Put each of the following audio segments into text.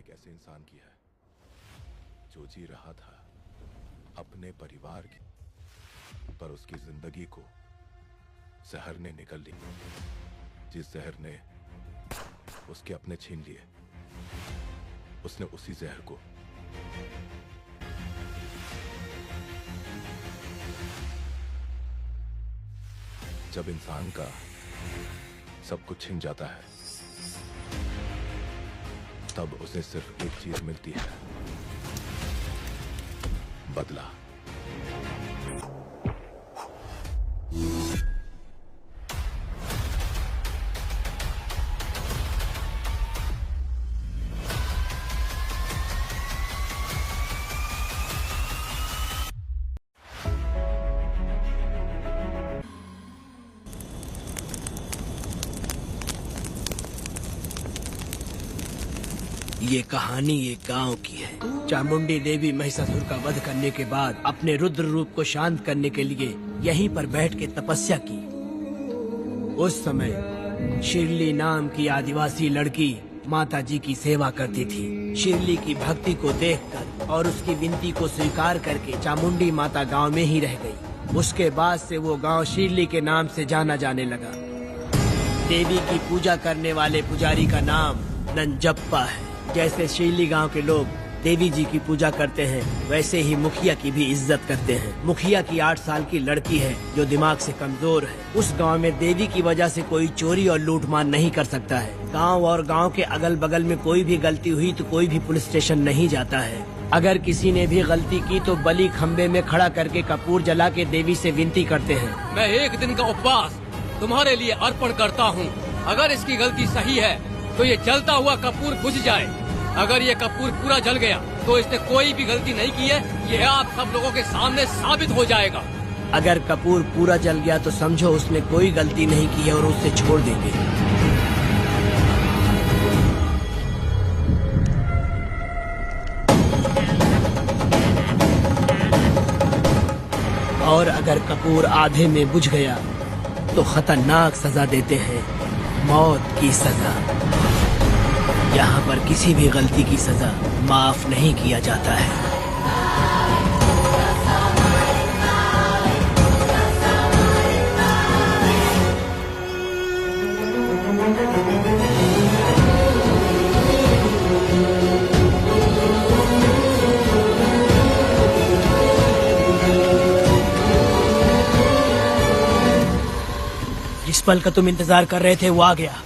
एक ऐसे इंसान की है जो जी रहा था अपने परिवार की, पर उसकी जिंदगी को जहर ने निकल ली। जिस जहर ने उसके अपने छीन लिए, उसने उसी जहर को जब इंसान का सब कुछ छिन जाता है, तब उसे सिर्फ एक चीज मिलती है, बदला। ये कहानी एक गांव की है। चामुंडी देवी महिषासुर का वध करने के बाद अपने रुद्र रूप को शांत करने के लिए यहीं पर बैठ के तपस्या की। उस समय शिरली नाम की आदिवासी लड़की माता जी की सेवा करती थी। शिरली की भक्ति को देखकर और उसकी विनती को स्वीकार करके चामुंडी माता गांव में ही रह गई। उसके बाद से वो गांव शिरली के नाम से जाना जाने लगा। देवी की पूजा करने वाले पुजारी का नाम नंजप्पा है। जैसे शिरली गांव के लोग देवी जी की पूजा करते हैं, वैसे ही मुखिया की भी इज्जत करते हैं। मुखिया की 8 साल की लड़की है जो दिमाग से कमजोर है। उस गांव में देवी की वजह से कोई चोरी और लूटमार नहीं कर सकता है। गांव और गांव के अगल बगल में कोई भी गलती हुई तो कोई भी पुलिस स्टेशन नहीं जाता है। अगर किसी ने भी गलती की तो बलि खम्बे में खड़ा करके कपूर जला के देवी से विनती करते हैं। मैं 1 दिन का उपवास तुम्हारे लिए अर्पण करता हूँ। अगर इसकी गलती सही है तो ये जलता हुआ कपूर बुझ जाए। अगर ये कपूर पूरा जल गया तो इसने कोई भी गलती नहीं की है, ये आप सब लोगों के सामने साबित हो जाएगा। अगर कपूर पूरा जल गया तो समझो उसने कोई गलती नहीं की है और उसे छोड़ देंगे। और अगर कपूर आधे में बुझ गया तो खतरनाक सजा देते हैं, मौत की सजा। यहाँ पर किसी भी गलती की सजा माफ नहीं किया जाता है। जिस पल का तुम इंतजार कर रहे थे वो आ गया।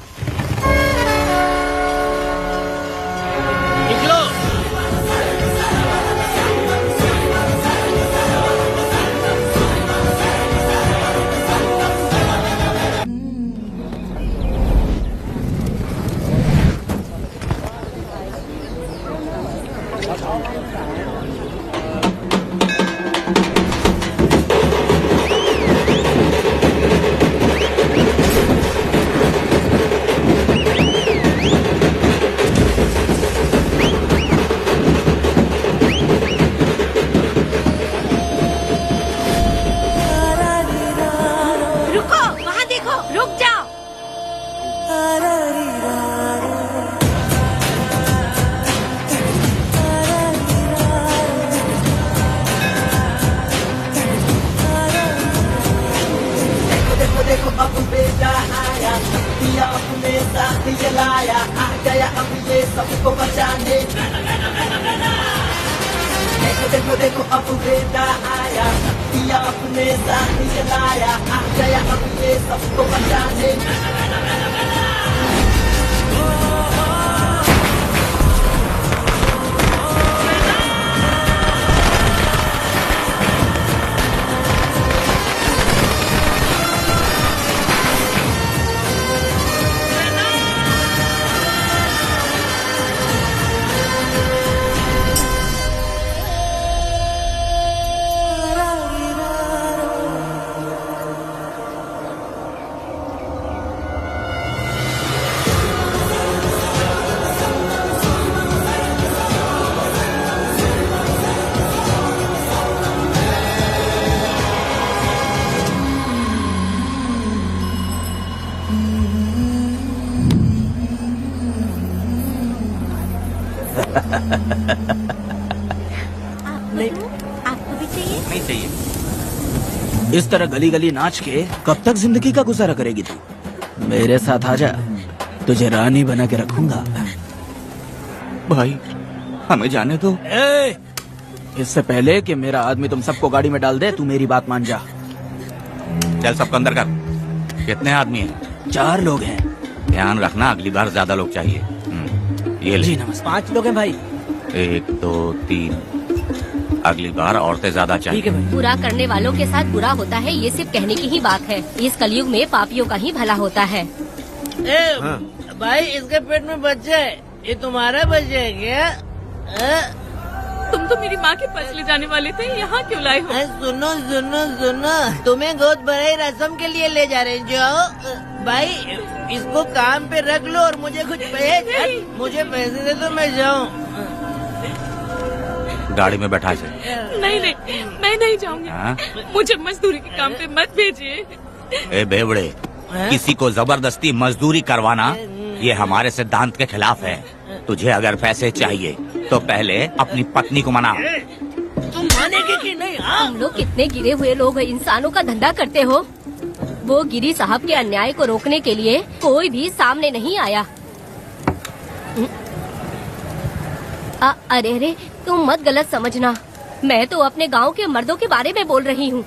जलाया आ गया अब ये सबको बचाने। देखो देखो देखो अब बेटा आया, दिया अपने साथ जलाया आ गया अब ये सबको बचाने। आपको भी चाहिए? नहीं चाहिए। इस तरह गली गली नाच के कब तक जिंदगी का गुजारा करेगी तू? मेरे साथ आजा, तुझे रानी बना के रखूंगा। भाई हमें जाने दो। इससे पहले कि मेरा आदमी तुम सबको गाड़ी में डाल दे, तू मेरी बात मान जा। चल सबको अंदर कर। कितने आदमी हैं? 4 लोग हैं। ध्यान रखना, अगली बार ज्यादा लोग चाहिए। ये ले। जी नमस्कार। 5 लोग हैं भाई। 1 2 3। अगली बार औरतें ज्यादा ठीक है चाहिए। भाई। बुरा करने वालों के साथ बुरा होता है, ये सिर्फ कहने की ही बात है। इस कलयुग में पापियों का ही भला होता है। भाई इसके पेट में बच्चा है, ये तुम्हारा बच्चा है क्या? तुम तो मेरी माँ के पास ले जाने वाले थे, यहाँ क्यों लाए हो? सुनो सुनो सुनो, तुम्हें गोद भराई रस्म के लिए ले जा रहे हैं। जाओ भाई, इसको काम पे रख लो और मुझे कुछ मुझे पैसे दे दो, मैं जाऊँ। गाड़ी में बैठा से। नहीं नहीं, मैं नहीं जाऊंगी। हाँ? मुझे मजदूरी के काम पे मत भेजिए। ए बेवड़े, किसी को जबरदस्ती मजदूरी करवाना ये हमारे सिद्धांत के खिलाफ है। तुझे अगर पैसे चाहिए तो पहले अपनी पत्नी को मना। तुम मानेगी कि नहीं? तुम लोग कितने गिरे हुए लोग इंसानों का धंधा करते हो। वो गिरी साहब के अन्याय को रोकने के लिए कोई भी सामने नहीं आया। अरे अरे, तुम मत गलत समझना, मैं तो अपने गांव के मर्दों के बारे में बोल रही हूँ।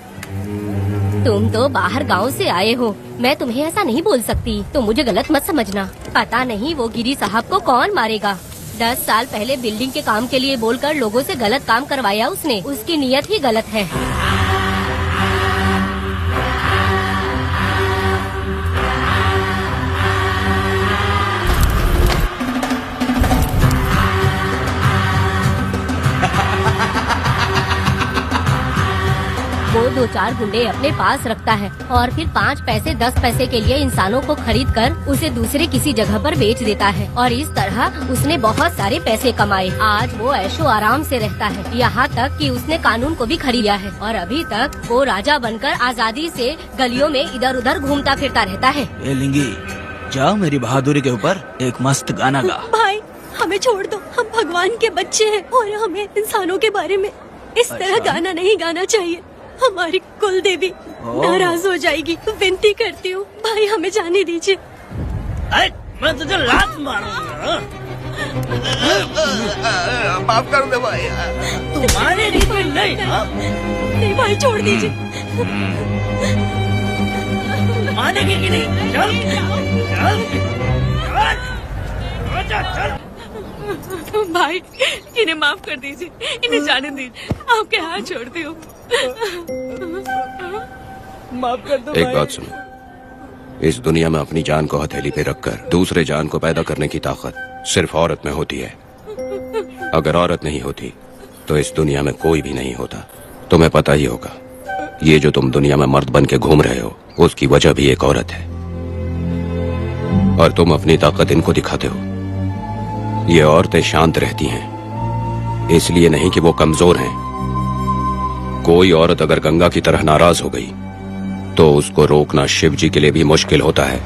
तुम तो बाहर गांव से आए हो, मैं तुम्हें ऐसा नहीं बोल सकती, तो मुझे गलत मत समझना। पता नहीं वो गिरी साहब को कौन मारेगा। 10 साल पहले बिल्डिंग के काम के लिए बोलकर लोगों से गलत काम करवाया उसने। उसकी नीयत ही गलत है। वो 2-4 गुंडे अपने पास रखता है और फिर 5 पैसे 10 पैसे के लिए इंसानों को खरीद कर उसे दूसरे किसी जगह पर बेच देता है। और इस तरह उसने बहुत सारे पैसे कमाए। आज वो ऐशो आराम से रहता है, यहाँ तक कि उसने कानून को भी खरीद लिया है। और अभी तक वो राजा बनकर आजादी से गलियों में इधर उधर घूमता फिरता रहता है। ए लिंगी, जाओ मेरी बहादुरी के ऊपर एक मस्त गाना गा। भाई हमें छोड़ दो, हम भगवान के बच्चे हैं और हमें इंसानों के बारे में इस तरह गाना नहीं गाना चाहिए। हमारी कुल देवी नाराज हो जाएगी। विनती करती हूँ भाई, हमें जाने दीजिए। मैं तुझे लात मारूंगा। माफ कर दे भाई। तुम्हारे लिए नहीं। नहीं भाई, छोड़ दीजिए। मानेगी कि नहीं? चल चल चल। भाई इन्हें माफ कर दीजिए, इन्हें जाने दीजिए, आपके हाथ छोड़ती हूँ। माफ कर दो। एक बात सुनो, इस दुनिया में अपनी जान को हथेली पे रखकर दूसरे जान को पैदा करने की ताकत सिर्फ औरत में होती है। अगर औरत नहीं होती तो इस दुनिया में कोई भी नहीं होता। तुम्हें पता ही होगा, ये जो तुम दुनिया में मर्द बन के घूम रहे हो उसकी वजह भी एक औरत है। और तुम अपनी ताकत इनको दिखाते हो। ये औरतें शांत रहती हैं, इसलिए नहीं कि वो कमजोर हैं। कोई औरत अगर गंगा की तरह नाराज हो गई तो उसको रोकना शिव जी के लिए भी मुश्किल होता है।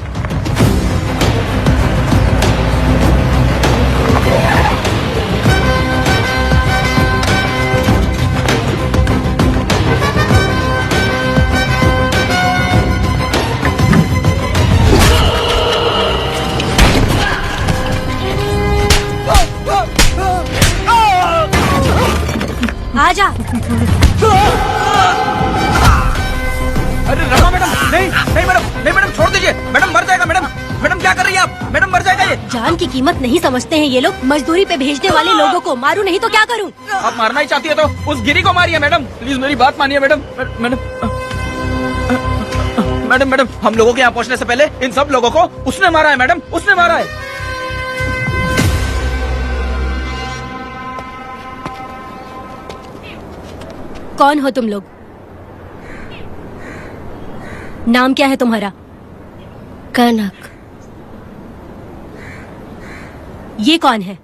आजा। अरे रमा मैडम, नहीं नहीं मैडम, नहीं मैडम, छोड़ दीजिए मैडम, मर जाएगा मैडम। मैडम क्या कर रही है आप? मैडम मर जाएगा ये। जान की कीमत नहीं समझते हैं ये लोग। मजदूरी पे भेजने वाले लोगों को मारूं नहीं तो क्या करूं? आप मारना ही चाहती है तो उस गिरी को मारिए मैडम, प्लीज मेरी बात मानिए मैडम। मैडम मैडम मैडम, हम लोगों के यहाँ पहुँचने से पहले इन सब लोगों को उसने मारा है मैडम, उसने मारा है। कौन हो तुम लोग? नाम क्या है तुम्हारा? कनक। ये कौन है?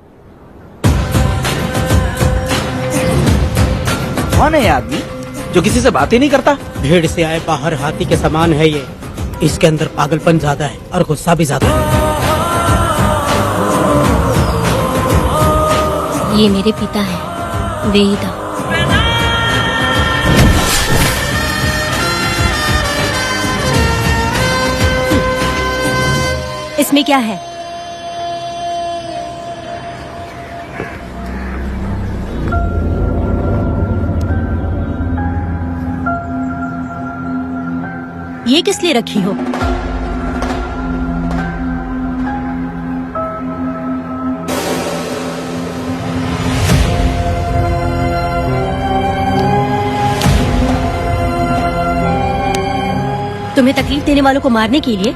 कौन है ये आदमी जो किसी से बात ही नहीं करता? भीड़ से आए बाहर हाथी के समान है ये। इसके अंदर पागलपन ज्यादा है और गुस्सा भी ज्यादा है। ये मेरे पिता हैं, वेदा। इसमें क्या है? ये किस लिए रखी हो? तुम्हें तकलीफ देने वालों को मारने के लिए?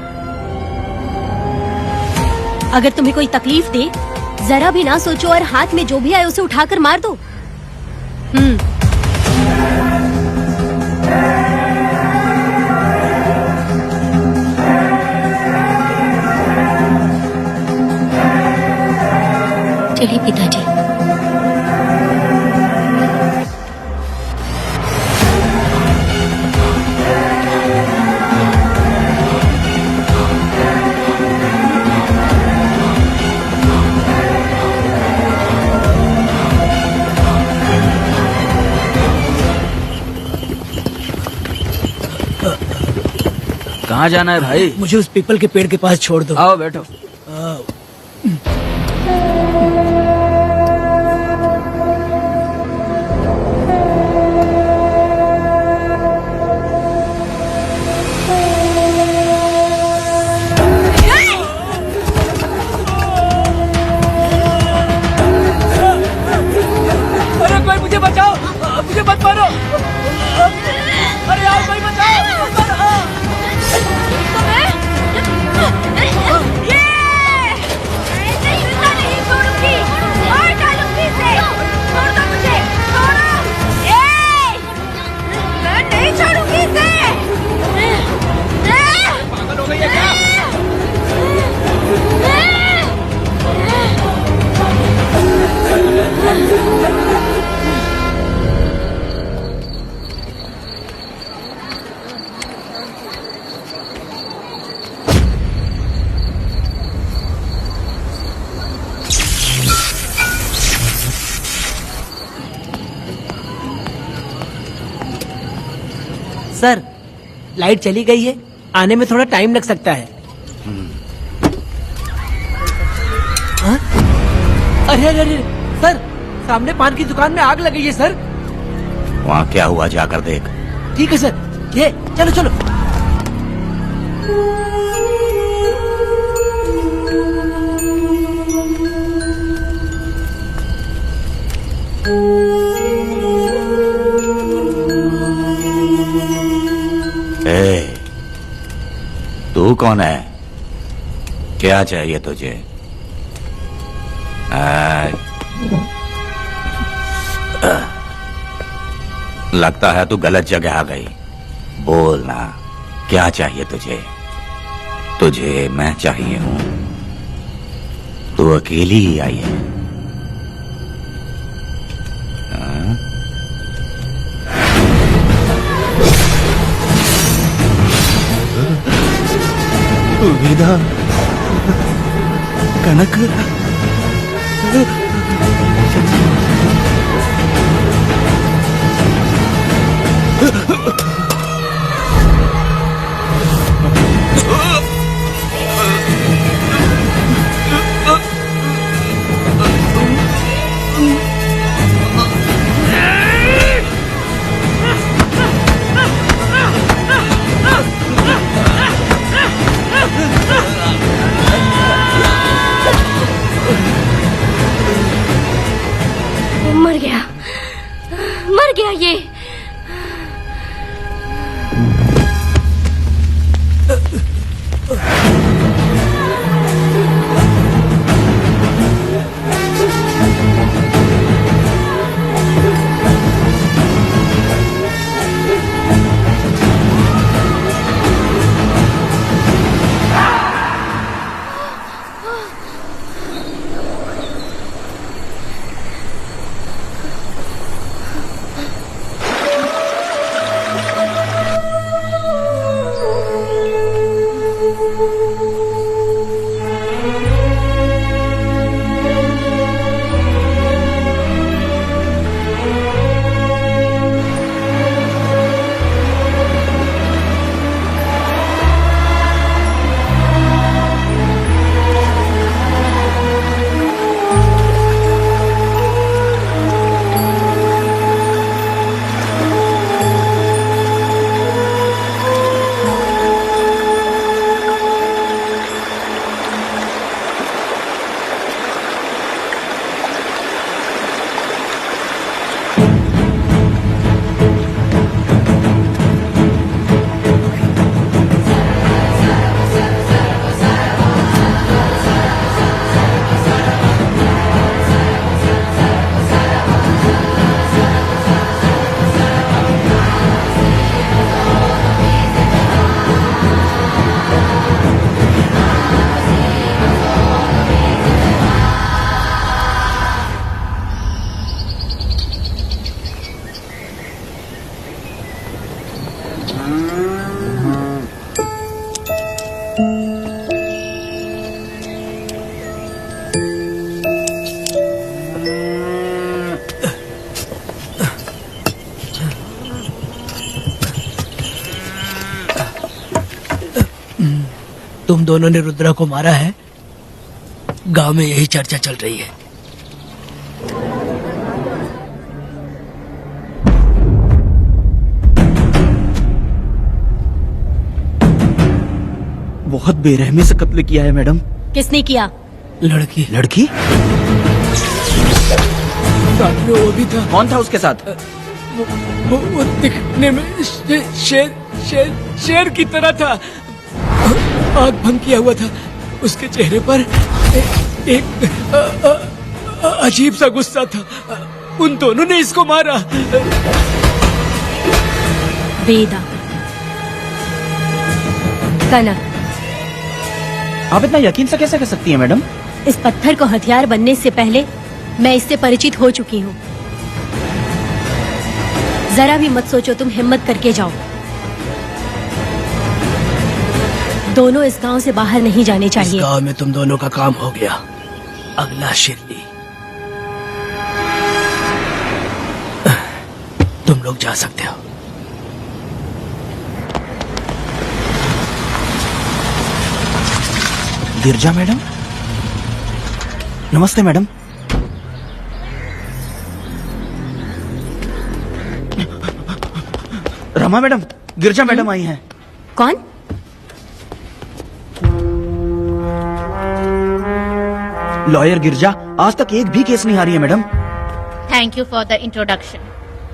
अगर तुम्हें कोई तकलीफ दे, जरा भी ना सोचो और हाथ में जो भी आए उसे उठाकर मार दो। चलिए पिताजी। कहाँ जाना है भाई? मुझे उस पीपल के पेड़ के पास छोड़ दो। आओ बैठो। अरे कोई मुझे बचाओ, मुझे मत मारो। अरे यार कोई बचाओ। सर, लाइट चली गई है, आने में थोड़ा टाइम लग सकता है। हाँ? अरे अरे अरे सर, सामने पान की दुकान में आग लगी है सर। वहाँ क्या हुआ जाकर देख। ठीक है सर, ये चलो चलो। तू कौन है? क्या चाहिए तुझे? लगता है तू गलत जगह आ गई। बोल ना, क्या चाहिए तुझे? तुझे मैं चाहिए हूं। तू अकेली ही आई है। वेदा, कनक, दोनों ने रुद्रा को मारा है, गांव में यही चर्चा चल रही है। बहुत बेरहमी से कत्ल किया है मैडम। किसने किया? लड़की। लड़की? साथ में वो भी था। कौन था उसके साथ? वो दिखने में शेर की तरह था। आग भंग किया हुआ था। उसके चेहरे पर एक अजीब सा गुस्सा था। उन दोनों ने इसको मारा। वेदा, कनक, आप इतना यकीन से कैसे कर सकती हैं मैडम? इस पत्थर को हथियार बनने से पहले मैं इससे परिचित हो चुकी हूँ। जरा भी मत सोचो, तुम हिम्मत करके जाओ। दोनों इस गांव से बाहर नहीं जाने इस चाहिए। गांव में तुम दोनों का काम हो गया। अगला शिरडी। तुम लोग जा सकते हो। गिरजा मैडम? नमस्ते मैडम। रमा मैडम, गिरजा मैडम आई हैं। कौन? लॉयर गिरजा आज तक एक भी केस नहीं हारी है madam. Thank you for the introduction.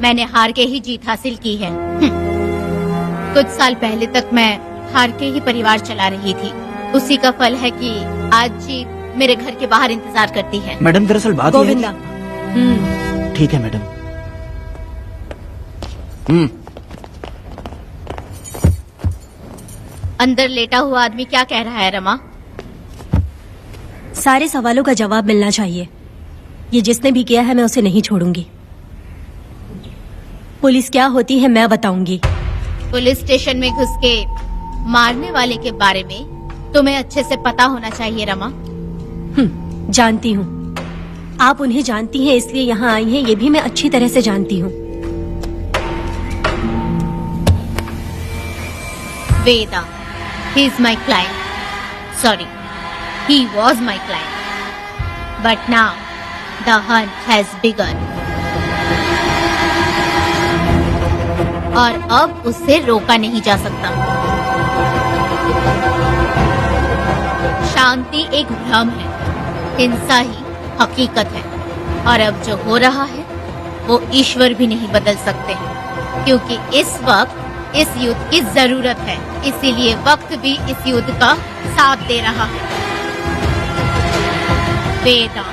मैंने हार के ही जीत हासिल की है। कुछ साल पहले तक मैं हार के ही परिवार चला रही थी। उसी का फल है कि आज जीत मेरे घर के बाहर इंतजार करती है। मैडम दरअसल बात ये है गोविंदा। ठीक है मैडम। अंदर लेटा हुआ आदमी क्या कह रहा है रमा? सारे सवालों का जवाब मिलना चाहिए। ये जिसने भी किया है मैं उसे नहीं छोड़ूंगी। पुलिस क्या होती है मैं बताऊंगी। पुलिस स्टेशन में घुस के मारने वाले के बारे में तुम्हें अच्छे से पता होना चाहिए रमा। जानती हूँ। आप उन्हें जानती हैं इसलिए यहाँ आई हैं, ये भी मैं अच्छी तरह से जानती हूँ। वेदा, he is my client. Sorry, he was my client. But now, the hunt has begun. और अब उसे रोका नहीं जा सकता। शांति एक भ्रम है, हिंसा ही हकीकत है। और अब जो हो रहा है वो ईश्वर भी नहीं बदल सकते, क्योंकि इस वक्त इस युद्ध की जरूरत है। इसीलिए वक्त भी इस युद्ध का साथ दे रहा है। वेदा,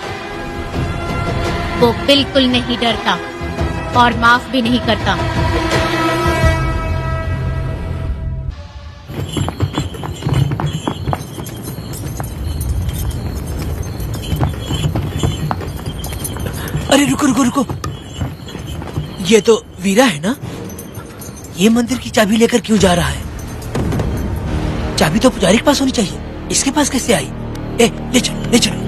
वो बिल्कुल नहीं डरता और माफ भी नहीं करता। अरे रुको रुको रुको, ये तो वीरा है ना? ये मंदिर की चाबी लेकर क्यों जा रहा है? चाबी तो पुजारी के पास होनी चाहिए, इसके पास कैसे आई? ले चलो ले चलो।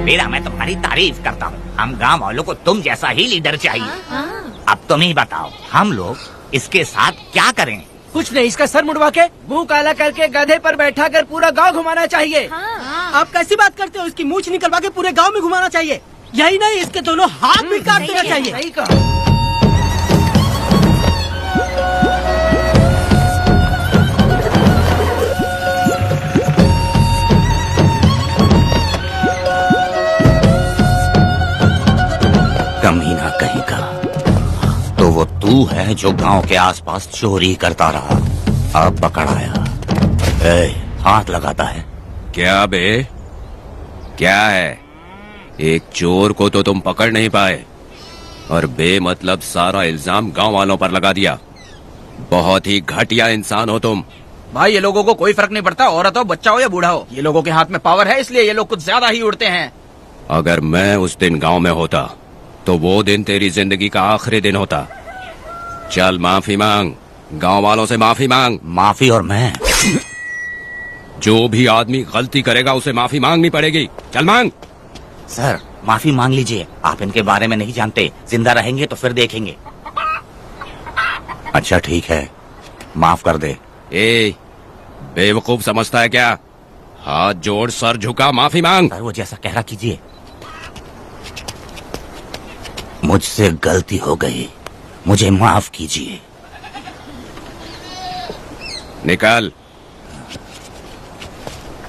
मेरा मैं तुम्हारी तारीफ करता हूँ। हम गांव वालों को तुम जैसा ही लीडर चाहिए। अब तुम ही बताओ, हम लोग इसके साथ क्या करें? कुछ नहीं, इसका सर मुड़वा के मुंह काला करके गधे पर बैठा कर पूरा गांव घुमाना चाहिए। हाँ। आप कैसी बात करते हो? इसकी मूछ निकलवा के पूरे गांव में घुमाना चाहिए। यही नहीं, इसके दोनों हाथ भी काट देना चाहिए। सही कहा। कमीना कहीं का। तो वो तू है जो गांव के आसपास चोरी करता रहा, अब पकड़ आया। हाथ लगाता है। क्या बे, क्या है? एक चोर को तो तुम पकड़ नहीं पाए और बेमतलब सारा इल्जाम गांव वालों पर लगा दिया। बहुत ही घटिया इंसान हो तुम। भाई ये लोगों को कोई फर्क नहीं पड़ता, औरत हो, बच्चा हो या बूढ़ा हो। ये लोगों के हाथ में पावर है, इसलिए ये लोग कुछ ज्यादा ही उड़ते हैं। अगर मैं उस दिन गांव में होता तो वो दिन तेरी जिंदगी का आखिरी दिन होता। चल माफी मांग, गांव वालों से माफी मांग। माफी? और मैं? जो भी आदमी गलती करेगा उसे माफी मांगनी पड़ेगी। चल मांग। सर माफी मांग लीजिए, आप इनके बारे में नहीं जानते। जिंदा रहेंगे तो फिर देखेंगे। अच्छा ठीक है, माफ कर दे। ए, बेवकूफ समझता है क्या? हाथ जोड़, सर झुका, माफी मांग। सर वो जैसा कह रहा कीजिए। मुझसे गलती हो गई, मुझे माफ कीजिए। निकल।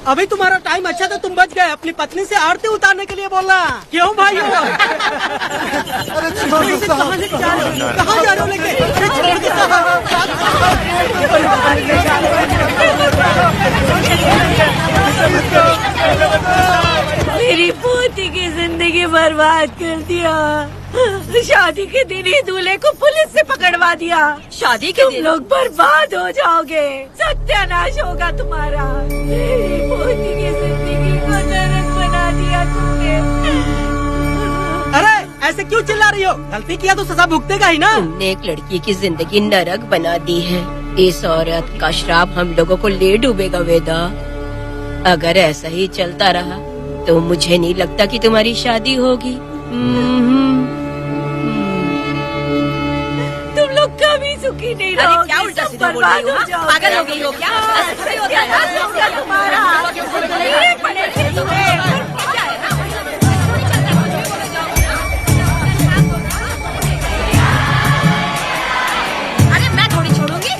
अभी तुम्हारा टाइम अच्छा था, तुम बच गए। अपनी पत्नी से आरती उतारने के लिए बोलना। क्यों भाई? कहाँ लेके जा रहे हो? कहाँ जा रहे हो लेके? अरे छोड़ के मेरी पोती की जिंदगी बर्बाद कर दिया। शादी के दिन ही दूल्हे को पुलिस से पकड़वा दिया। शादी के दिन लोग बर्बाद हो जाओगे, सत्यानाश होगा तुम्हारा। मेरी पोती की जिंदगी को नरक बना दिया तुमने। अरे ऐसे क्यों चिल्ला रही हो? गलती किया तो सजा भुगतेगा ही ना। तुमने एक लड़की की जिंदगी नरक बना दी है। इस औरत का श्राप हम लोगों को ले डूबेगा वेदा। अगर ऐसा ही चलता रहा तो मुझे नहीं लगता कि तुम्हारी शादी होगी। तुम लोग कभी सुखी नहीं रहोगे। अरे क्या उल्टा सीधा बोल रही हो? पागल हो गई हो क्या? सत्यानाश होगा तुम्हारा। ये पड़ेगी तुम्हें। अरे मैं थोड़ी छोड़ूंगी।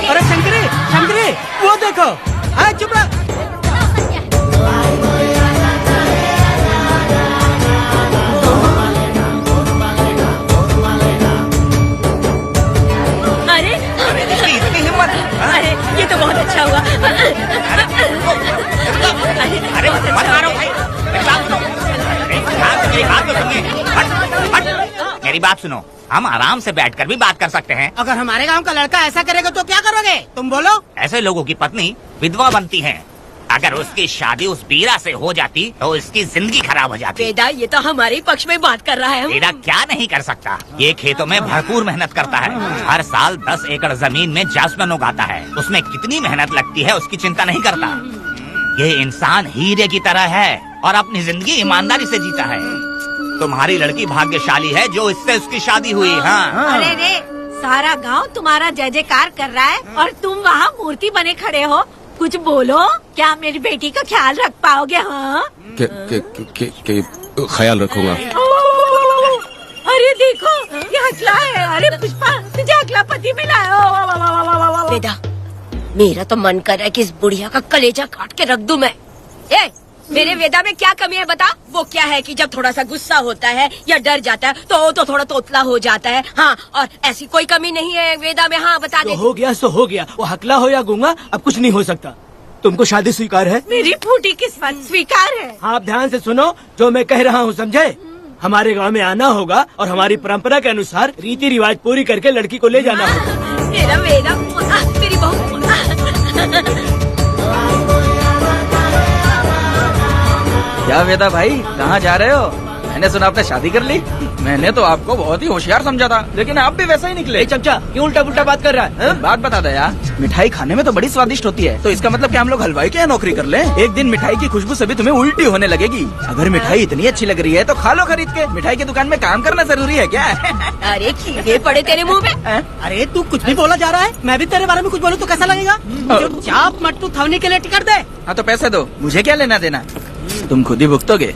अरे शंकरी, शंकरी, वो देखो। हाँ चुप रह। अरे ये तो बहुत अच्छा हुआ। अरे मत मारो भाई, मेरी बात सुनो। हम आराम से बैठकर भी बात कर सकते हैं। अगर हमारे गांव का लड़का ऐसा करेगा तो क्या करोगे तुम? बोलो। ऐसे लोगों की पत्नी विधवा बनती है। अगर उसकी शादी उस बीरा से हो जाती तो उसकी जिंदगी खराब हो जाती। वेदा ये तो हमारे ही पक्ष में बात कर रहा है। वेदा क्या नहीं कर सकता? ये खेतों में भरपूर मेहनत करता है। हर साल 10 एकड़ जमीन में जासमन उगाता है। उसमें कितनी मेहनत लगती है उसकी चिंता नहीं करता। ये इंसान हीरे की तरह है और अपनी जिंदगी ईमानदारी से जीता है। तुम्हारी लड़की भाग्यशाली है जो इससे उसकी शादी हुई। हाँ अरे रे, सारा गांव तुम्हारा जय जयकार कर रहा है और तुम वहाँ मूर्ति बने खड़े हो। कुछ बोलो, क्या मेरी बेटी का ख्याल रख पाओगे? हाँ ख्याल रखूंगा। अरे देखो ये हकला है। अरे पुष्पा तुझे हकला पति मिला है। वेदा मेरा तो मन कर रहा है कि इस बुढ़िया का कलेजा काट के रख दूं मैं। ए, मेरे वेदा में क्या कमी है बता? वो क्या है कि जब थोड़ा सा गुस्सा होता है या डर जाता है तो थोड़ा तोतला हो जाता है। हाँ, और ऐसी कोई कमी नहीं है वेदा में। हाँ बता दे। हो गया सो हो गया। वो हकला हो या गूंगा अब कुछ नहीं हो सकता। तुमको शादी स्वीकार है? मेरी फूटी किस्मत स्वीकार है। आप ध्यान से सुनो जो मैं कह रहा हूँ, समझे? हमारे गांव में आना होगा और हमारी परंपरा के अनुसार रीति रिवाज पूरी करके लड़की को ले जाना होगा। मेरा वेदा, मेरी बहू। क्या वेदा भाई, कहाँ जा रहे हो? मैंने सुना आपने शादी कर ली। मैंने तो आपको बहुत ही होशियार समझा था, लेकिन आप भी वैसा ही निकले। चमचा क्यों उल्टा पुल्टा बात कर रहा है? बात बता दे यार। मिठाई खाने में तो बड़ी स्वादिष्ट होती है, तो इसका मतलब क्या हम लोग हलवाई के यहाँ नौकरी कर लें? एक दिन मिठाई की खुशबू से भी तुम्हें उल्टी होने लगेगी। अगर मिठाई इतनी अच्छी लग रही है तो खा लो खरीद के। मिठाई की दुकान में काम करना जरूरी है क्या? अरे कीड़े पड़े तेरे मुँह में। अरे तू कुछ भी बोला जा रहा है। मैं भी तेरे बारे में कुछ बोलूँ तो कैसा लगेगा? चाप मट्टू थवने के लिए टिकट दे। हाँ तो पैसे दो, मुझे क्या लेना देना, तुम खुद ही भुगतोगे।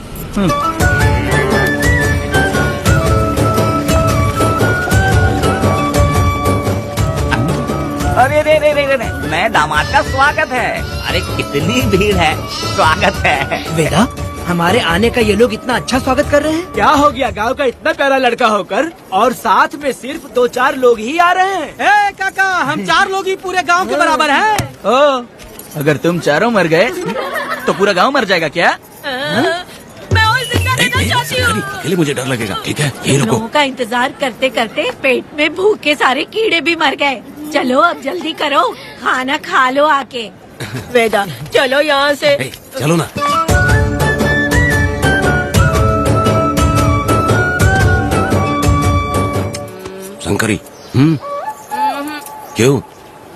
अरे रे रे रे रे रे, मैं दामाद का स्वागत है। अरे कितनी भीड़ है, स्वागत है। वेदा, हमारे आने का ये लोग इतना अच्छा स्वागत कर रहे हैं। क्या हो गया, गांव का इतना प्यारा लड़का होकर और साथ में सिर्फ 2-4 लोग ही आ रहे हैं। काका, हम 4 लोग ही पूरे गांव के बराबर हैं। ओ, अगर तुम चारों मर गए तो पूरा गांव मर जाएगा क्या? मैं और जिंदा रहना चाहती हूँ। अकेले मुझे डर लगेगा, ठीक है? ये रुको। लोगों का इंतजार करते करते पेट में भूखे सारे कीड़े भी मर गए। चलो अब जल्दी करो, खाना खा लो आके। वेदा, चलो यहाँ से। चलो ना। शंकरी, क्यों?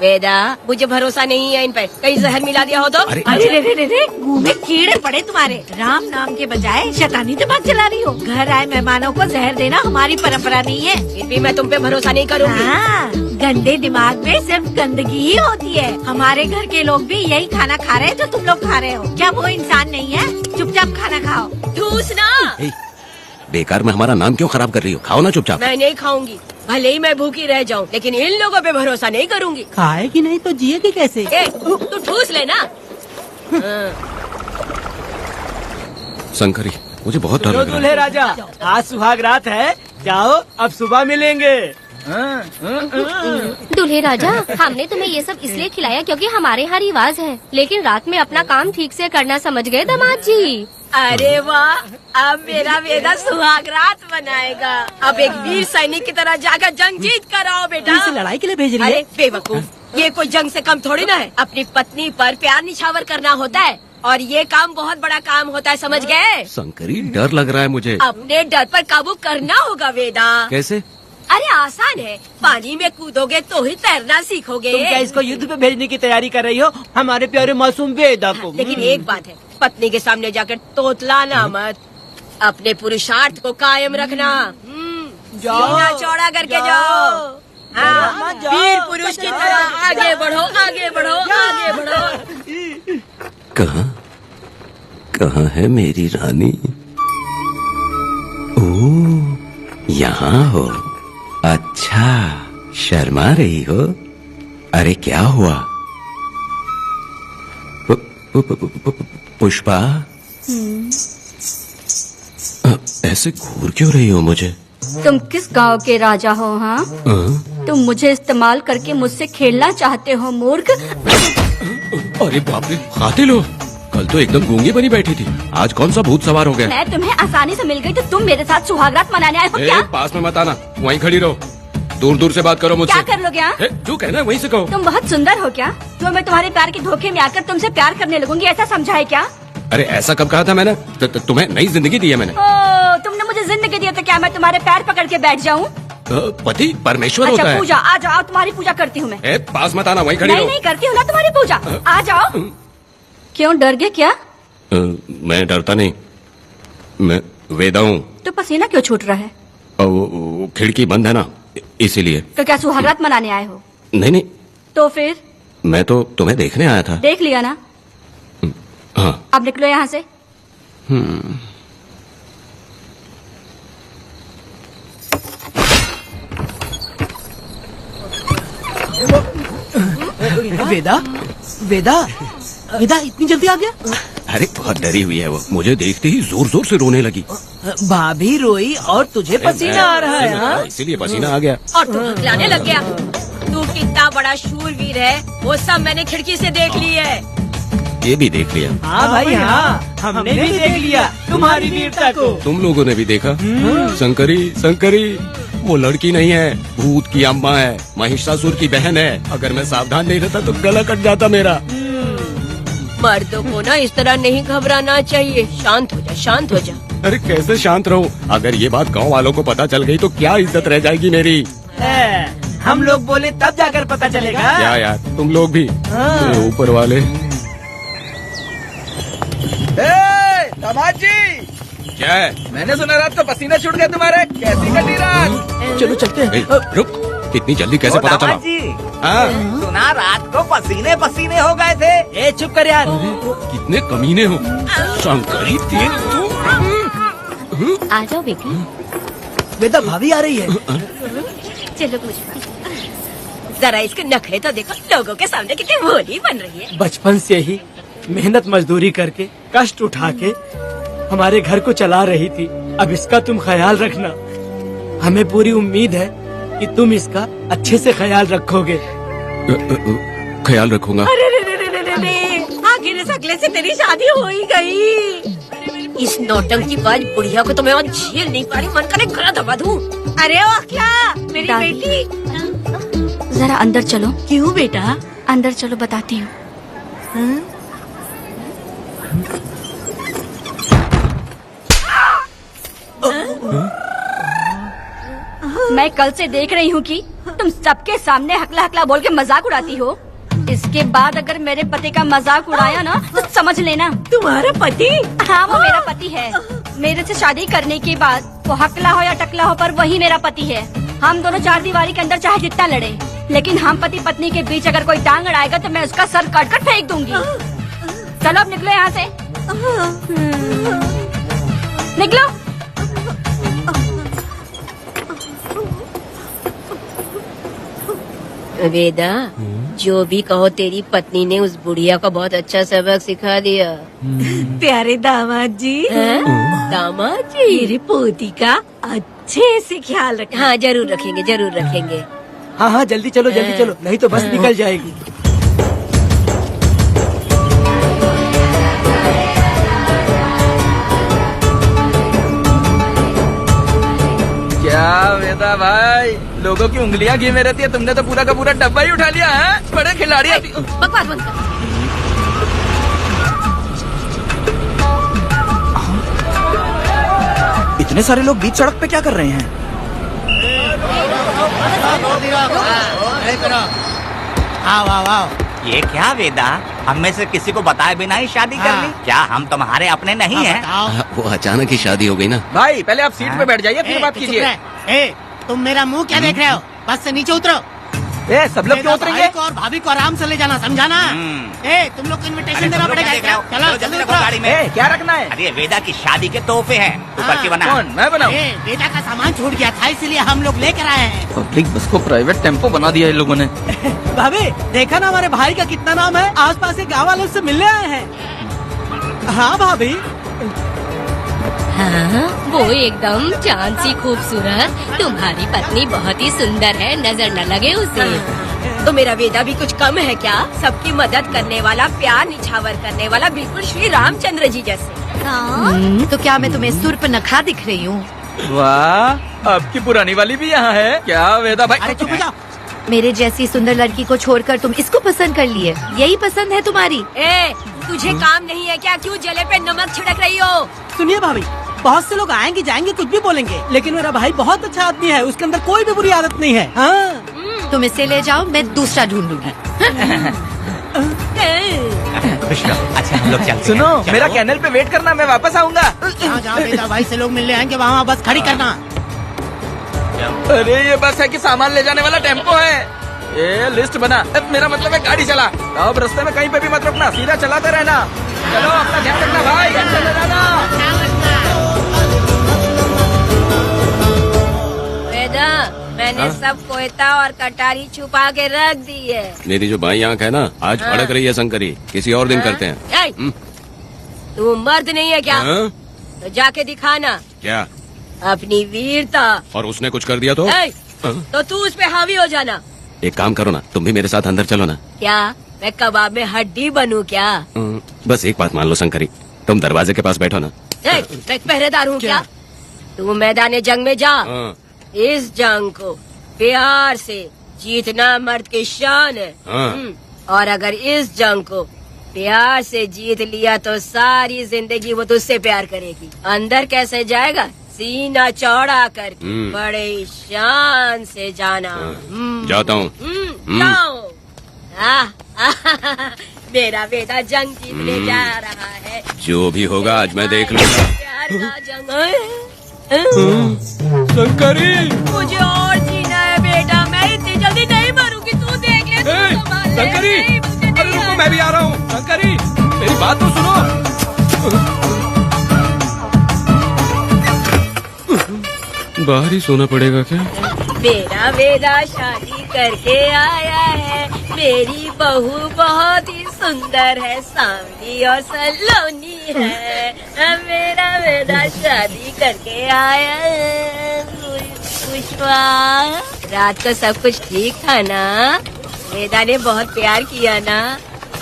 वेदा, मुझे भरोसा नहीं है इन पे, कहीं जहर मिला दिया हो तो। अरे रे, मुंह में कीड़े पड़े तुम्हारे। राम नाम के बजाय शैतानी दिमाग चला रही हो। घर आए मेहमानों को जहर देना हमारी परंपरा नहीं है। फिर भी मैं तुम पे भरोसा नहीं करूँगी। हाँ, गंदे दिमाग में सिर्फ गंदगी ही होती है। हमारे घर के लोग भी यही खाना खा रहे हैं जो तुम लोग खा रहे हो। क्या वो इंसान नहीं है? चुपचाप खाना खाओ। ठूसना। बेकार में हमारा नाम क्यों खराब कर रही हो? खाओ ना चुपचाप। मैं नहीं खाऊंगी, भले ही मैं भूखी रह जाऊं, लेकिन इन लोगों पे भरोसा नहीं करूंगी। खाएगी नहीं तो जिएगी कैसे? तू ठूस लेना। शंकरी, मुझे बहुत डर लग रहा दूल्हे राजा, आज सुहाग रात है, जाओ अब सुबह मिलेंगे। दूल्हे राजा, हमने तुम्हें ये सब इसलिए खिलाया क्योंकि हमारे यहाँ रिवाज है, लेकिन रात में अपना काम ठीक से करना समझ गए दामाद जी। अरे वाह, अब मेरा वेदा सुहाग रात मनाएगा। अब एक वीर सैनिक की तरह जाकर जंग जीत कर आओ बेटा। इसे लड़ाई के लिए भेज रही है? अरे बेवकूफ, ये कोई जंग से कम थोड़ी ना है। अपनी पत्नी पर प्यार निछावर करना होता है और ये काम बहुत बड़ा काम होता है, समझ गए? शंकरी, डर लग रहा है मुझे। अपने डर पर काबू करना होगा वेदा। कैसे? अरे आसान है, पानी में कूदोगे तो ही तैरना सीखोगे। तुम क्या इसको युद्ध पे भेजने की तैयारी कर रही हो, हमारे प्यारे मासूम वेदा को? लेकिन एक बात है, पत्नी के सामने जाकर तोतलाना मत, अपने पुरुषार्थ को कायम रखना। सीना चौड़ा करके जाओ। हाँ, वीर पुरुष की तरह आगे बढ़ो, आगे बढ़ो, आगे बढ़ो। कहाँ है मेरी रानी? ओह, यहाँ हो। अच्छा, शर्मा रही हो? अरे क्या हुआ? पुष्पा, ऐसे घूर क्यों रही हो मुझे? तुम किस गांव के राजा हो? हाँ, तुम मुझे इस्तेमाल करके मुझसे खेलना चाहते हो मूर्ख। अरे बाप रे, कातिल हो। कल तो एकदम गूंगी बनी बैठी थी, आज कौन सा भूत सवार हो गया? मैं तुम्हें आसानी से मिल गई तो तुम मेरे साथ सुहागरात मनाने आए हो क्या? पास में मत आना, वहीं खड़ी रहो। दूर दूर से बात करो मुझसे। क्या कर लोगे? हाँ? जो कहना वहीं से कहो। तुम बहुत सुंदर हो क्या? तो मैं तुम्हारे प्यार के धोखे में आकर तुमसे प्यार करने लगूंगी, ऐसा समझा है क्या? अरे ऐसा कब कहा था मैंने? तुम्हें नई जिंदगी दी है मैंने। ओ, तुमने मुझे जिंदगी दी तो क्या मैं तुम्हारे पैर पकड़ के बैठ जाऊँ? पति परमेश्वर अच्छा, होता है। पूजा, आ जाओ, तुम्हारी पूजा करती हूँ मैं। पास मत आना, वहीं खड़ी रहो। नहीं करती हूँ ना तुम्हारी पूजा, आ जाओ। क्यों डर गए क्या? मैं डरता नहीं, मैं वेदा हूँ। तो पसीना क्यों छूट रहा है? वो खिड़की बंद है ना, इसीलिए। तो क्या सुहागरात मनाने आए हो? नहीं नहीं, तो फिर? मैं तो तुम्हें देखने आया था। देख लिया ना? हाँ। अब निकलो यहाँ से। वेदा, वेदा, वेदा इतनी जल्दी आ गया? अरे बहुत डरी हुई है वो, मुझे देखते ही जोर जोर से रोने लगी। भाभी रोई और तुझे पसीना आ रहा है? हाँ? इसीलिए पसीना आ गया। और तू खिलाने लग गया। तू कितना बड़ा शूरवीर है, वो सब मैंने खिड़की से देख ली है। ये भी देख लिया? हाँ भाई हाँ, हमने भी देख लिया तुम्हारी वीरता को। तुम लोगों ने भी देखा? शंकरी, शंकरी, वो लड़की नहीं है, भूत की अम्मा है, महिषासुर की बहन है। अगर मैं सावधान नहीं रहता तो गला कट जाता मेरा। मर्दों को ना इस तरह नहीं घबराना चाहिए। शांत हो जा, शांत हो जा। अरे कैसे शांत रहूं? अगर ये बात गांव वालों को पता चल गई तो क्या इज्जत रह जाएगी मेरी? हम लोग बोले तब जाकर पता चलेगा। क्या यार, तुम लोग भी? ऊपर वाले। दामाद जी, क्या है? मैंने सुना रात को पसीना छूट गया तुम्हारे, कैसी कटी रात? चलो चलते हैं। रुक, इतनी जल्दी कैसे पता चला? जी, हाँ? सुना रात को पसीने पसीने हो गए थे। ए चुप कर यार। कितने कमीने हो शंकरी, तेल आ जाओ बेटी। वेदा भाभी आ रही है। चलो मुझे जरा इसके नखरे तो देखो, लोगों के सामने कितनी भोली बन रही है। बचपन से ही मेहनत मजदूरी करके कष्ट उठा के हमारे घर को चला रही थी। अब इसका तुम ख्याल रखना। हमें पूरी उम्मीद है कि तुम इसका अच्छे से ख्याल रखोगे। ख्याल रखूंगा। अरे रे रे रे रे रे, आखिर इस अगले से तेरी शादी हो ही गई। इस नौटंकीबाज बुढ़िया को तो मैं और झेल नहीं पा रही, मन करे गला दबा दूं। अरे ओ अखिला, मेरी बेटी, जरा अंदर चलो। क्यों बेटा? अंदर चलो, बताती हूँ। मैं कल से देख रही हूँ कि तुम सबके सामने हकला हकला बोल के मजाक उड़ाती हो। इसके बाद अगर मेरे पति का मजाक उड़ाया ना तो समझ लेना। तुम्हारा पति? हाँ, वो मेरा पति है। मेरे से शादी करने के बाद वो हकला हो या टकला हो, पर वही मेरा पति है। हम दोनों चार दीवारी के अंदर चाहे जितना लड़े, लेकिन हम पति पत्नी के बीच अगर कोई टांग अड़ाएगा तो मैं उसका सर काट कर फेंक दूंगी। चलो अब निकलो यहाँ से। निकलो। वेदा, जो भी कहो, तेरी पत्नी ने उस बुढ़िया को बहुत अच्छा सबक सिखा दिया। प्यारे दामाद जी। दामाद जी, मेरी पोती का अच्छे से ख्याल रखना। हाँ, जरूर रखेंगे, जरूर रखेंगे। हाँ हाँ, जल्दी चलो, जल्दी चलो, नहीं तो बस निकल जाएगी। क्या वेदा भाई, लोगों की उंगलियां घी में रहती है, तुमने तो पूरा का पूरा डब्बा ही उठा लिया है। बड़े खिलाड़ी। बकवास बंद कर। इतने सारे लोग बीच सड़क पे क्या कर रहे हैं? ये क्या वेदा, हम में से किसी को बताए बिना ही शादी कर ली? क्या हम तुम्हारे अपने नहीं हैं? वो अचानक ही शादी हो गई ना। भाई पहले आप सीट पे बैठ जाइए, फिर बात कीजिए। तुम मेरा मुंह क्या देख रहे हो? बस से नीचे उतरो। सब लोग क्यों उतरेंगे? और भाभी को आराम से ले जाना, समझाना। तुम लोग को इनविटेशन देना पड़ेगा। चलो जल्दी उतरो। गाड़ी में क्या रखना है? अरे वेदा की शादी के तोहफे हैं, ऊपर की बना। कौन, मैं बनाऊं? बेटा का सामान छूट गया था, इसलिए हम लोग लेकर आए हैं। पब्लिक बस को प्राइवेट टेम्पो बना दिया इन लोगों ने। भाभी देखा ना हमारे भाई का कितना नाम है, आसपास के गाँव वालों से मिलने आए हैं। हाँ भाभी। हाँ, वो एकदम चांद सी खूबसूरत। तुम्हारी पत्नी बहुत ही सुंदर है, नजर न लगे उसे। तो मेरा वेदा भी कुछ कम है क्या? सबकी मदद करने वाला, प्यार निछावर करने वाला, बिल्कुल श्री रामचंद्र जी जैसे। तो क्या मैं तुम्हें सुर पर नखरा दिख रही हूँ? वाह, आपकी पुरानी वाली भी यहाँ है क्या वेदा भाई? अरे चुप हो जाओ। मेरे जैसी सुंदर लड़की को छोड़कर तुम इसको पसंद कर लिए, यही पसंद है तुम्हारी? तुझे काम नहीं है क्या? क्यों जले पे नमक छिड़क रही हो? सुनिए भाभी, बहुत से लोग आएंगे जाएंगे, कुछ भी बोलेंगे, लेकिन मेरा भाई बहुत अच्छा आदमी है, उसके अंदर कोई भी बुरी आदत नहीं है। हाँ। तुम इसे ले जाओ, मैं दूसरा ढूंढूंगी। अच्छा हम लोग चलते सुनो, हैं। मेरा कैनल पे वेट करना, मैं वापस आऊंगा। जहाँ बेटा भाई से लोग मिलने आएंगे वहाँ बस खड़ी करना। अरे ये बस है कि सामान ले जाने वाला टेम्पो है। ये लिस्ट बना, अब मेरा मतलब है गाड़ी चला। अब रास्ते में कहीं पे भी मत रुकना, सीधा चलाते रहना। चलो अपना ध्यान रखना भाई, अच्छे से जाना। वेदा, मैंने सब कोयता और कटारी छुपा के रख दी है। मेरी जो बाई आंख है ना, आज भड़क रही है शंकरी। किसी और दिन करते हैं। तू मर्द नहीं है क्या? हाँ? तो जाके दिखाना क्या? अपनी वीरता। और उसने कुछ कर दिया तो? तो तू उस पे हावी हो जाना। एक काम करो ना, तुम भी मेरे साथ अंदर चलो ना। क्या मैं कबाब में हड्डी बनूं क्या? बस एक बात मान लो शंकरी, तुम दरवाजे के पास बैठो ना। मैं पहरेदार हूँ क्या? तू मैदान जंग में जा। इस जंग को प्यार से जीतना मर्द की शान है। और अगर इस जंग को प्यार से जीत लिया तो सारी जिंदगी वो तुझसे प्यार करेगी। अंदर कैसे जाएगा? सीना चौड़ा करके बड़े शान से जाना। जाता हूँ। जाओ। मेरा बेटा जंग जीतने जा रहा है। जो भी होगा आज मैं देख लूंगा। प्यार का जंग। शंकरी, मुझे और जीना है बेटा, मैं इतनी जल्दी नहीं मरूंगी, तू देख ले। शंकरी, अरे रुको, मैं भी आ रहा हूँ। शंकरी, मेरी बात तो सुनो। बाहर ही सोना पड़ेगा क्या? मेरा बेटा शादी करके आया है। मेरी बहू बहुत ही सुंदर है, सांवली और सलोनी है। मेरा बेटा शादी करके आया है। पुष्पा, रात को सब कुछ ठीक था ना? वेदा ने बहुत प्यार किया ना?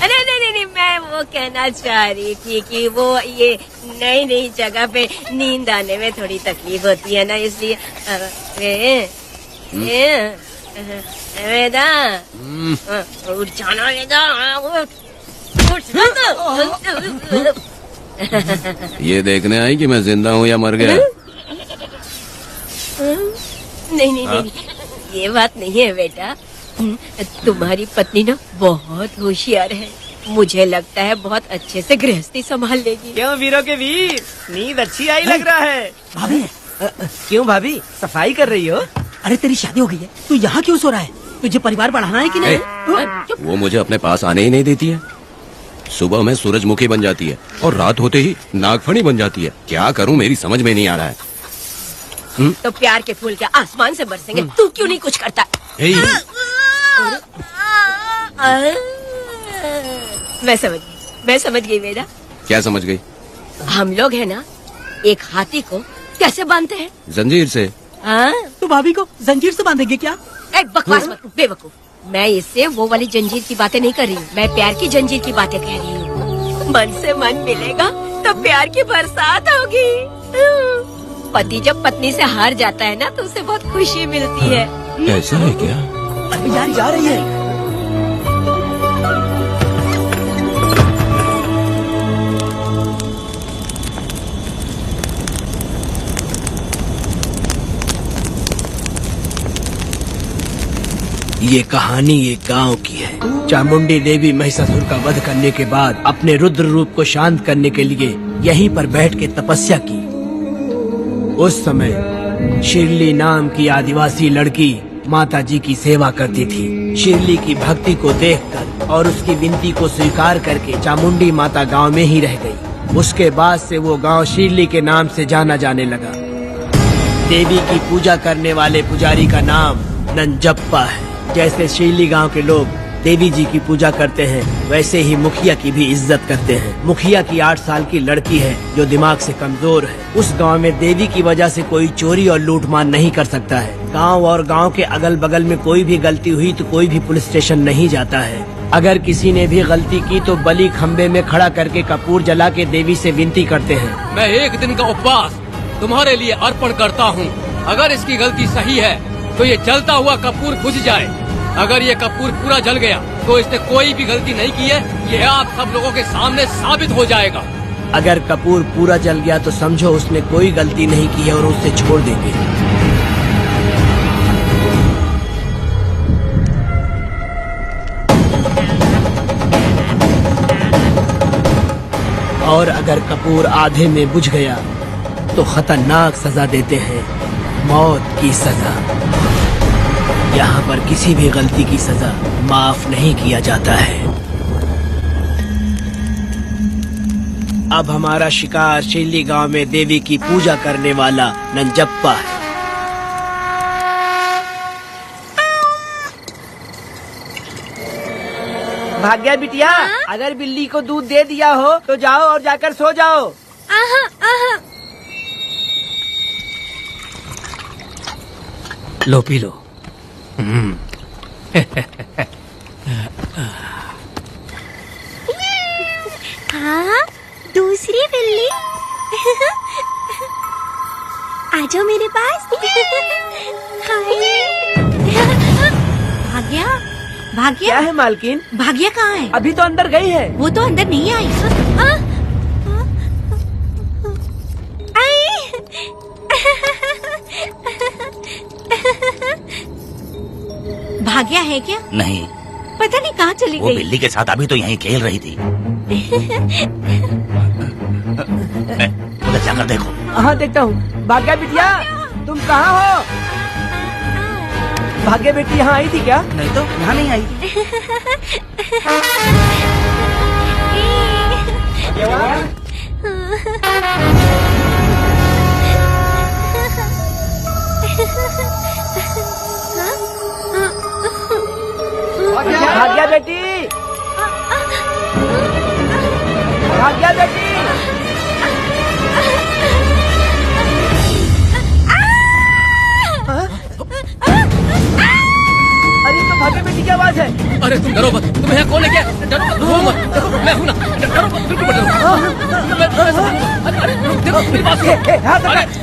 अरे नहीं, मैं वो कहना चाह रही थी कि वो ये नई नई जगह पे नींद आने में थोड़ी तकलीफ होती है ना, इसलिए वेदा उठ जाना, वेदा उठ। ये देखने आई कि मैं जिंदा हूँ या मर गया? नहीं, ये बात नहीं है बेटा। तुम्हारी पत्नी ना बहुत होशियार है, मुझे लगता है बहुत अच्छे से गृहस्थी संभाल लेगी। क्यों वीरों के वीर, नींद अच्छी आई लग रहा है। भाभी क्यों भाभी सफाई कर रही हो? अरे तेरी शादी हो गई है, तू यहाँ क्यों सो रहा है? तुझे परिवार बढ़ाना है कि नहीं? वो मुझे अपने पास आने ही नहीं देती है। सुबह में सूरजमुखी बन जाती है और रात होते ही नागफनी बन जाती है। क्या करूँ मेरी समझ में नहीं आ रहा है। तो प्यार के फूल क्या आसमान से बरसेंगे? तू क्यों नहीं कुछ करता? मैं समझ गई बेटा। क्या समझ गई? हम लोग है ना, एक हाथी को कैसे बांधते हैं? जंजीर से। तो भाभी को जंजीर से बांधेंगे क्या? बकवास मत, बेवकूफ। मैं इससे वो वाली जंजीर की बातें नहीं कर रही हूँ, मैं प्यार की जंजीर की बातें कह रही हूँ। मन से मन मिलेगा तो प्यार की बरसात होगी। पति जब पत्नी से हार जाता है ना तो उसे बहुत खुशी मिलती है। ऐसा है क्या? अरे यार जा रही है। ये कहानी एक गांव की है। चामुंडी देवी महिषासुर का वध करने के बाद अपने रुद्र रूप को शांत करने के लिए यहीं पर बैठ के तपस्या की। उस समय शिरली नाम की आदिवासी लड़की माता जी की सेवा करती थी। शिरली की भक्ति को देखकर और उसकी विनती को स्वीकार करके चामुंडी माता गांव में ही रह गई। उसके बाद से वो गांव शिरली के नाम से जाना जाने लगा। देवी की पूजा करने वाले पुजारी का नाम नंजप्पा है। जैसे शिरली गांव के लोग देवी जी की पूजा करते हैं, वैसे ही मुखिया की भी इज्जत करते हैं। मुखिया की 8 साल की लड़की है जो दिमाग से कमजोर है। उस गांव में देवी की वजह से कोई चोरी और लूटमार नहीं कर सकता है। गांव और गांव के अगल बगल में कोई भी गलती हुई तो कोई भी पुलिस स्टेशन नहीं जाता है। अगर किसी ने भी गलती की तो बलि खम्बे में खड़ा करके कपूर जला के देवी से विनती करते हैं। मैं 1 दिन का उपवास तुम्हारे लिए अर्पण करता हूँ। अगर इसकी गलती सही है तो ये जलता हुआ कपूर बुझ जाए। अगर ये कपूर पूरा जल गया तो इसने कोई भी गलती नहीं की है, ये आप सब लोगों के सामने साबित हो जाएगा। अगर कपूर पूरा जल गया तो समझो उसने कोई गलती नहीं की है और उसे छोड़ देंगे। और अगर कपूर आधे में बुझ गया तो खतरनाक सजा देते हैं, मौत की सजा। यहाँ पर किसी भी गलती की सजा माफ नहीं किया जाता है। अब हमारा शिकार शिरली गांव में देवी की पूजा करने वाला नंजप्पा है। भाग्या बिटिया, अगर बिल्ली को दूध दे दिया हो तो जाओ और जाकर सो जाओ। लो पी लो। हाँ, दूसरी बिल्ली। आ जाओ मेरे पास। भाग्या, भाग्या क्या है मालकिन? भाग्या कहाँ है? अभी तो अंदर गई है। वो तो अंदर नहीं आई। भाग्या है क्या? नहीं, पता नहीं कहाँ चली वो गई। बिल्ली के साथ अभी तो यहीं खेल रही थी। उधर जाकर देखो। हाँ देखता हूँ। भाग्या बिटिया, तुम कहाँ हो? भाग्या बेटी यहाँ आई थी क्या? नहीं तो यहाँ नहीं आई। बेटी, भाग्या बेटी। अरे तो भाग्य बेटी की आवाज है। अरे तुम डरो मत, तुम यहाँ कौन लेके आया? डरो मत, रो मत, देखो मैं हूँ ना, डरो मत, बिल्कुल मत डरो। अरे देखो मेरी बात सुनो।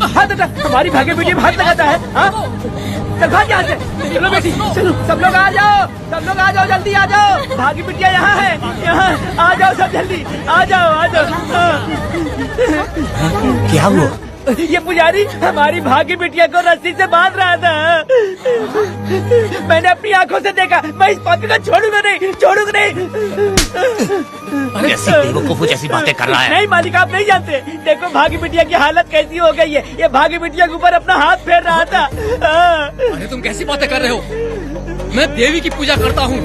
हाथ हटा, हमारी भाग्य बेटी में हाथ लगाता है। चल भाग यहाँ से। चलो बेटी, चलो सब लोग आ जाओ, सब लोग आ जाओ, जल्दी आ जाओ। भाग्य बिटिया यहाँ है, यहाँ आ जाओ सब जल्दी, आ जाओ आ जाओ। क्या हुआ? ये पुजारी हमारी भाग्य बिटिया को रस्सी से बांध रहा था। मैंने अपनी आंखों से देखा। मैं इस पापी को छोड़ूंगा नहीं, छोड़ूंगा नहीं। कैसी बेवकूफों जैसी बातें कर रहा है? नहीं मालिक, आप नहीं जानते। देखो भाग्य बिटिया की हालत कैसी हो गई है। ये भाग्य बिटिया के ऊपर अपना हाथ फेर रहा था। अरे तुम कैसी बातें कर रहे हो? मैं देवी की पूजा करता हूँ।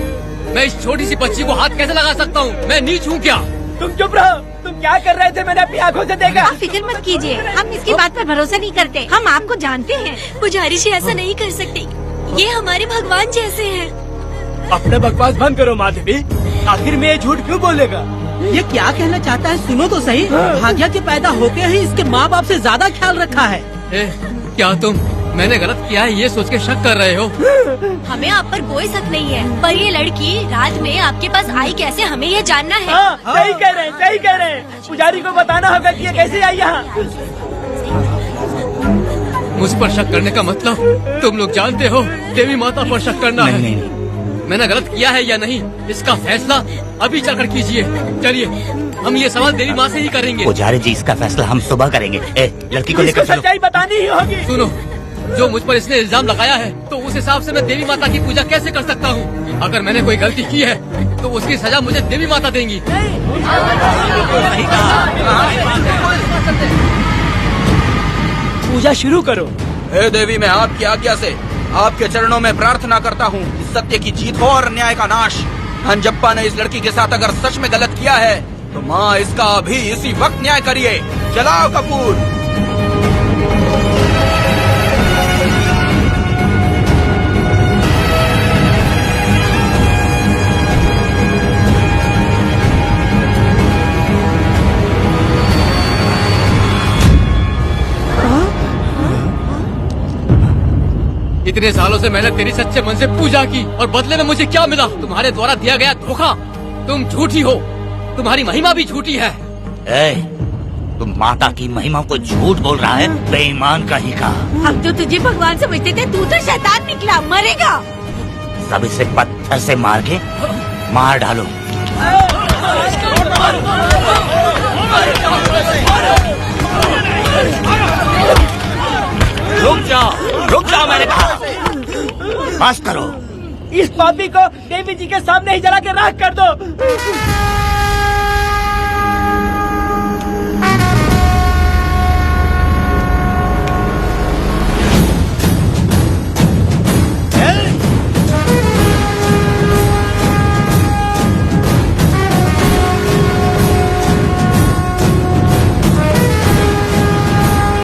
मैं इस छोटी सी बच्ची को हाथ कैसे लगा सकता हूँ? मैं नीच हूँ क्या? तुम चुप रहो। तुम क्या कर रहे थे? मैंने अपनी आंखों से देखा। आप फिक्र मत कीजिए, हम इसकी बात पर भरोसा नहीं करते। हम आपको जानते हैं। पुजारी जी ऐसा नहीं कर सकती, ये हमारे भगवान जैसे हैं। अपना बकवास बंद करो माधवी। आखिर में ये झूठ क्यों बोलेगा? ये क्या कहना चाहता है? सुनो तो सही। भाग्या के पैदा होते ही इसके माँ बाप से ज्यादा ख्याल रखा है। क्या तुम मैंने गलत किया है ये सोच के शक कर रहे हो? हमें आप पर कोई शक नहीं है, पर ये लड़की रात में आपके पास आई कैसे, हमें ये जानना है। सही कह रहे हैं, सही कह रहे हैं। पुजारी को बताना होगा कि ये कैसे आई यहाँ। मुझ पर शक करने का मतलब तुम लोग जानते हो देवी माता पर शक करना है। मैंने गलत किया है या नहीं, इसका फैसला अभी चलकर कीजिए। चलिए हम ये सवाल देवी माँ से ही करेंगे। पुजारी जी इसका फैसला हम सुबह करेंगे। लड़की को लेकर चलो। सच्चाई बतानी ही होगी। सुनो, जो मुझ पर इसने इल्जाम लगाया है तो उस हिसाब से मैं देवी माता की पूजा कैसे कर सकता हूँ? अगर मैंने कोई गलती की है तो उसकी सजा मुझे देवी माता देंगी। पूजा शुरू करो। हे देवी, मैं आपकी आज्ञा से आपके चरणों में प्रार्थना करता हूँ सत्य की जीत हो और न्याय का नाश। अंजप्पा ने इस लड़की के साथ अगर सच में गलत किया है तो माँ इसका अभी इसी वक्त न्याय करिए। जलाओ कपूर। इतने सालों से मैंने तेरी सच्चे मन से पूजा की और बदले में मुझे क्या मिला? तुम्हारे द्वारा दिया गया धोखा। तुम झूठी हो, तुम्हारी महिमा भी झूठी है। तुम माता की महिमा को झूठ बोल रहा है, बेईमान कहीं का। हम तो तुझे भगवान समझते थे, तू तो शैतान निकला, मरेगा। सब इसे पत्थर से मार के मार डालो। रुक जाओ मैंने कहा। बस करो। इस पापी को देवी जी के सामने ही जला के राख कर दो।